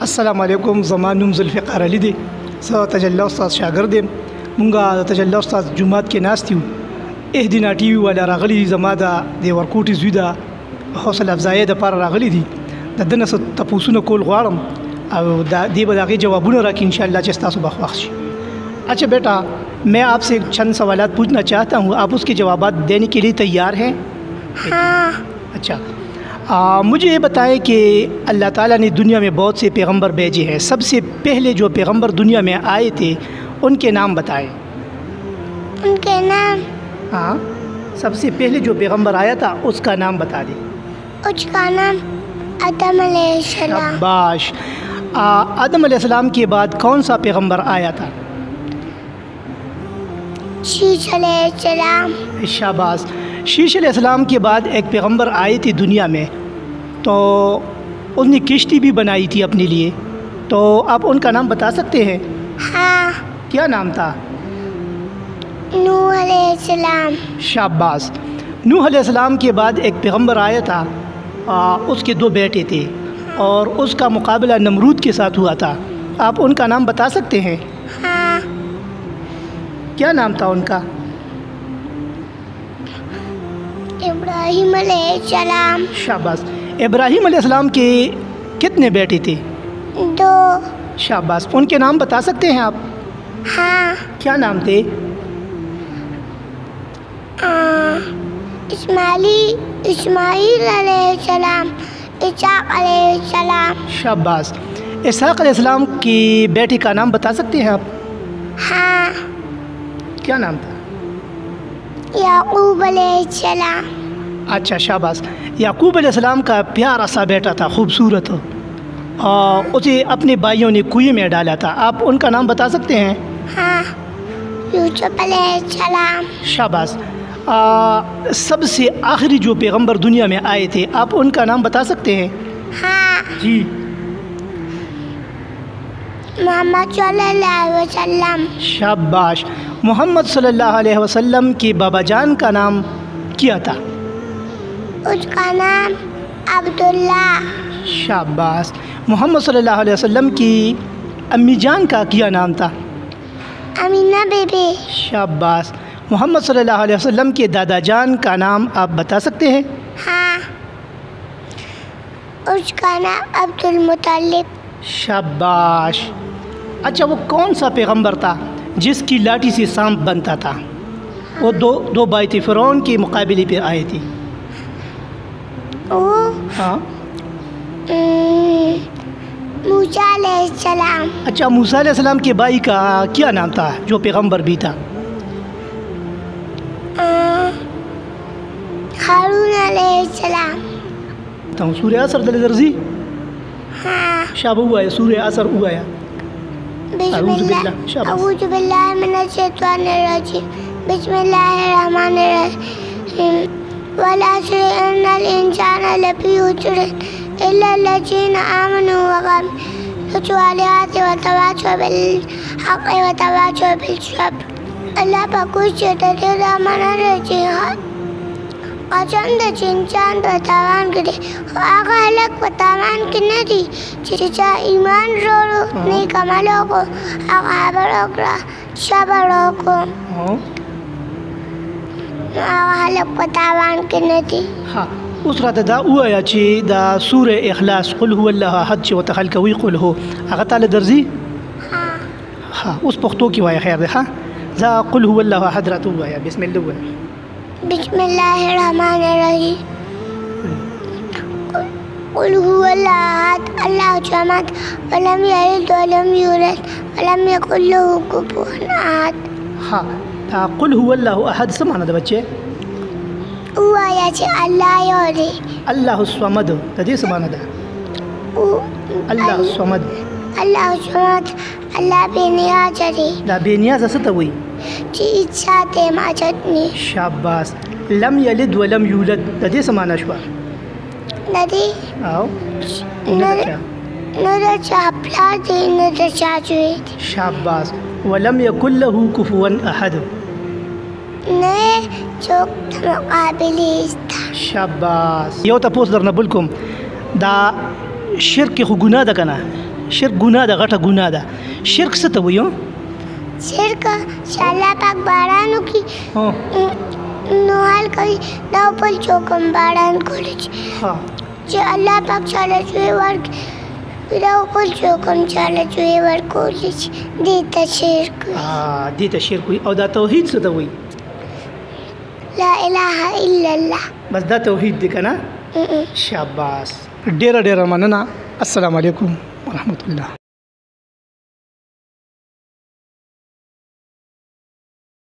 السلام علیکم. زما نوم ذوالفقار علي دی. زه تجلی استاد شاګرد یم. مونږه د تجلی استاد جومات کې ناست یو. اهدنا ټي وي والا راغلي دي، زما د ورکوټي زوی د حوصله افزایۍ دپاره راغلي دي. د ده نه څه تپوسونه کول غواړم او دی به د هغې جوابونه راکړي انشاءاللہ چې ستاسو به خوښ شي. اچھا بیٹا، میں آپ سے چند سوالات پوچھنا چاہتا ہوں، آپ اس کے جوابات دینے کے لیے تیار ہیں؟ ہاں. اچھا، مجھے یہ بتائیں کہ اللہ تعالیٰ نے دنیا میں بہت سے پیغمبر بھیجے ہیں. سب سے پہلے جو پیغمبر دنیا میں آئے تھے ان کے نام بتائیں. ان کے نام؟ ہاں، سب سے پہلے جو پیغمبر آیا تھا اس کا نام بتا دیں. اس کا نام آدم علیہ السلام. شاباش. آدم علیہ السلام کے بعد کون سا پیغمبر آیا تھا؟ شیش علیہ السلام. شاباش. شیش علیہ السلام کے بعد ایک پیغمبر آئے تھے دنیا میں، تو اس نے کشتی بھی بنائی تھی اپنے لیے، تو آپ ان کا نام بتا سکتے ہیں؟ ہاں. کیا نام تھا؟ نوح علیہ السلام. شاباش. نوح علیہ السلام کے بعد ایک پیغمبر آیا تھا، اس کے 2 بیٹے تھے اور اس کا مقابلہ نمرود کے ساتھ ہوا تھا. آپ ان کا نام بتا سکتے ہیں؟ ہاں. کیا نام تھا ان کا؟ ابراہیم علیہ السلام. شاباش. ابراہیم علیہ السلام کے کتنے بیٹے تھے؟ 2. شاباش. ان کے نام بتا سکتے ہیں آپ؟ ہاں. کیا نام تھے؟ اسماعیل علیہ السلام، اسحاق علیہ السلام. شاباش. اسحاق علیہ السلام کی بیٹی کا نام بتا سکتے ہیں آپ؟ ہاں. کیا نام تھا؟ یعقوب علیہ السلام. اچھا، شاباش. یعقوب علیہ السلام کا پیارا سا بیٹا تھا، خوبصورت، اور اسے اپنے بھائیوں نے کنویں میں ڈالا تھا. آپ ان کا نام بتا سکتے ہیں؟ ہاں. یوسف علیہ السلام. شاباش. سب سے آخری جو پیغمبر دنیا میں آئے تھے، آپ ان کا نام بتا سکتے ہیں؟ ہاں. جی. محمد صلی اللہ علیہ وسلم. شاباش. محمد صلی اللہ علیہ وسلم کے بابا جان کا نام کیا تھا؟ اس کا نام عبداللہ. شاباش. محمد صلی اللہ علیہ وسلم کی امی جان کا کیا نام تھا؟ امینہ بی بی. شاباش. محمد صلی اللہ علیہ وسلم کے دادا جان کا نام آپ بتا سکتے ہیں؟ ہاں. اس کا نام عبد المطلب. شاباش. اچھا، وہ کون سا پیغمبر تھا جس کی لاٹھی سے سانپ بنتا تھا؟ وہ دو بھائی تھے، فرعون کے مقابلے پہ آئے تھے. وہ ہاں. موسیٰ علیہ السلام. اچھا، موسیٰ علیہ السلام کے بھائی کا کیا نام تھا جو پیغمبر بھی تھا؟ ہارون علیہ السلام. سورہ اثر دل درزی. ہاں. شاب ہوا ہے سورہ اثر ہوا ہے. اعوذ باللہ من الشیطان الرجیم. بسم اللہ الرحمن الرحیم. والعصر ان الانسان لفی خسر الا الذین آمنوا وعملوا الصالحات وتواصوا بالحق وتواصوا بالصبر. اللہ پاک سے رحمان الرحیم. پسند چنچان بتاوان کرے آقا الگ بتاوان کرنے دی چچا ایمان رو نیک عملوں کو آقا بروں کو صبروں کو آقا الگ بتاوان کرنے دی. ہاں، اس رات دا ہوا چی دا سورہ اخلاص قل هو الله احد چی وتخل کوي قل هو هغه تعالی درځي. ہاں، اس پختو کی وای خیر ده. ها ذا قل هو الله احد رات ہوا یا بسم اللہ. بسم اللہ الرحمن الرحیم. قل هو اللہ احد اللہ الصمد ولم یلد ولم یولد ولم یکن له کفوا احد. ہاں، قل هو اللہ احد سے معنی ده بچے؟ ہوا یا چی اللہ یوری. اللہ الصمد تدی سے معنی ده؟ اللہ الصمد. اللہ الصمد اللہ بے نیاز دی. دا بے نیاز څه ته وایي؟ چی اچھا تے ماجدنی. شاباش. لم یلد ولم یولد تدی سے معنی شوا؟ ندی. آو ندا چا پلا دی ندا چا جوئی دی. شاباش. ولم یکن له کفوا احد. نئے چوک مقابلی استا. شاباش. یو تاسو درنه بل کوم دا شرک خو ګناه ده کنه؟ شرک ګناه ده، غټه ګناه ده. شرک څه ته وایي؟ شرک چې الله پاک باران وکړي نو حال کوي دا بل څوک هم باران کولی چې الله پاک چاله جوی ورکړي دا بل څوک هم چاله جوی ورکولی شي، دې ته شرک وایي. دې ته شرک وایي. او دا توحید څه ته وایي؟ لا اله الا الله. بس دا توحید دی که نه؟ شاباس. ډېره ډېره مننه. السلام علیکم ورحمت الله.